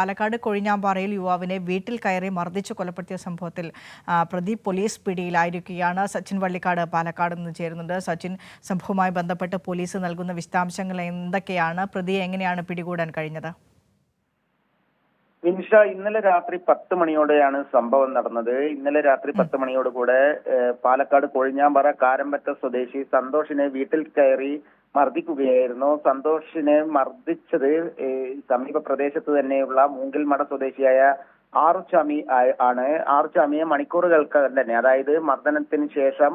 പാലക്കാട് കൊഴിഞ്ഞാമ്പാറയിൽ യുവാവിനെ വീട്ടിൽ കയറി മർദ്ദിച്ചു കൊലപ്പെടുത്തിയ സംഭവത്തിൽ പ്രതി പോലീസ് പിടിയിലായിരിക്കുകയാണ്. സച്ചിൻ വള്ളിക്കാട് പാലക്കാട് നിന്ന് ചേരുന്നുണ്ട്. സച്ചിൻ, സംഭവവുമായി ബന്ധപ്പെട്ട് പോലീസ് നൽകുന്ന വിശദാംശങ്ങൾ എന്തൊക്കെയാണ്? പ്രതിയെ എങ്ങനെയാണ് പിടികൂടാൻ കഴിഞ്ഞത്? വിനിഷ, ഇന്നലെ രാത്രി 10 മണിയോടെയാണ് സംഭവം നടന്നത്. ഇന്നലെ രാത്രി 10 മണിയോടുകൂടെ പാലക്കാട് കൊഴിഞ്ഞാമ്പാറ കാരമ്പറ്റ സ്വദേശി സന്തോഷിനെ വീട്ടിൽ കയറി മർദ്ദിക്കുകയായിരുന്നു. സന്തോഷിനെ മർദ്ദിച്ചത് സമീപ പ്രദേശത്ത് തന്നെയുള്ള മൂങ്കിൽമട സ്വദേശിയായ ആറുചാമി ആണ്. ആറുചാമിയെ മണിക്കൂറുകൾക്ക് തന്നെ, അതായത് മർദ്ദനത്തിന് ശേഷം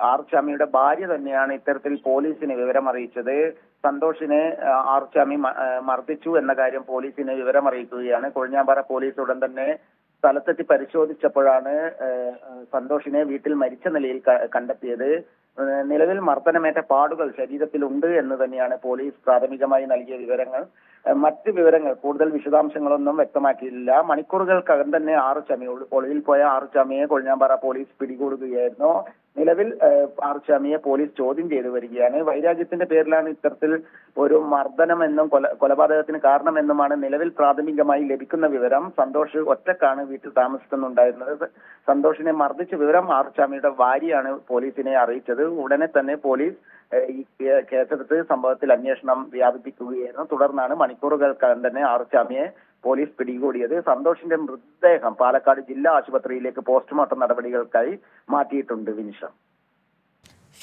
ആറുചാമിയുടെ ഭാര്യ തന്നെയാണ് ഇത്തരത്തിൽ പോലീസിന് വിവരം അറിയിച്ചത്. സന്തോഷിനെ ആറുചാമി മർദ്ദിച്ചു എന്ന കാര്യം പോലീസിനെ വിവരം അറിയിക്കുകയാണ്. കൊഴിഞ്ഞാമ്പാറ പോലീസ് ഉടൻ തന്നെ സ്ഥലത്തെത്തി പരിശോധിച്ചപ്പോഴാണ് സന്തോഷിനെ വീട്ടിൽ മരിച്ച നിലയിൽ കണ്ടെത്തിയത്. നിലവിൽ മർദ്ദനമേറ്റ പാടുകൾ ശരീരത്തിലുണ്ട് എന്ന് തന്നെയാണ് പോലീസ് പ്രാഥമികമായി നൽകിയ വിവരങ്ങൾ. മറ്റ് വിവരങ്ങൾ, കൂടുതൽ വിശദാംശങ്ങളൊന്നും വ്യക്തമാക്കിയില്ല. മണിക്കൂറുകൾക്കകം തന്നെ ആറുചാമി, ഒളിവിൽ പോയ ആറുചാമിയെ കൊഴിഞ്ഞാമ്പാറ പോലീസ് പിടികൂടുകയായിരുന്നു. നിലവിൽ ആറുചാമിയെ പോലീസ് ചോദ്യം ചെയ്തു വരികയാണ്. വൈരാഗ്യത്തിന്റെ പേരിലാണ് ഇത്തരത്തിൽ ഒരു മർദ്ദനമെന്നും കൊലപാതകത്തിന് കാരണമെന്നുമാണ് നിലവിൽ പ്രാഥമികമായി ലഭിക്കുന്ന വിവരം. സന്തോഷ് ഒറ്റക്കാണ് വീട്ടിൽ താമസിക്കുന്നുണ്ടായിരുന്നത്. സന്തോഷിനെ മർദ്ദിച്ച വിവരം ആറുചാമിയുടെ ഭാര്യയാണ് പോലീസിനെ അറിയിച്ചത്. ഉടനെ തന്നെ പോലീസ് ഈ കേസെടുത്ത് സംഭവത്തിൽ അന്വേഷണം വ്യാപിപ്പിക്കുകയായിരുന്നു. തുടർന്നാണ് മണിക്കൂറുകൾക്കകം തന്നെ ആറുചാമിയെ പോലീസ് പിടികൂടിയത്. സന്തോഷിന്റെ മൃതദേഹം പാലക്കാട് ജില്ലാ ആശുപത്രിയിലേക്ക് പോസ്റ്റ്മോർട്ടം നടപടികൾക്കായി മാറ്റിയിട്ടുണ്ട്. വിനിഷ.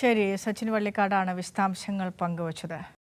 ശരി, സച്ചിൻ വള്ളിക്കാടാണ് വിശദാംശങ്ങൾ പങ്കുവച്ചത്.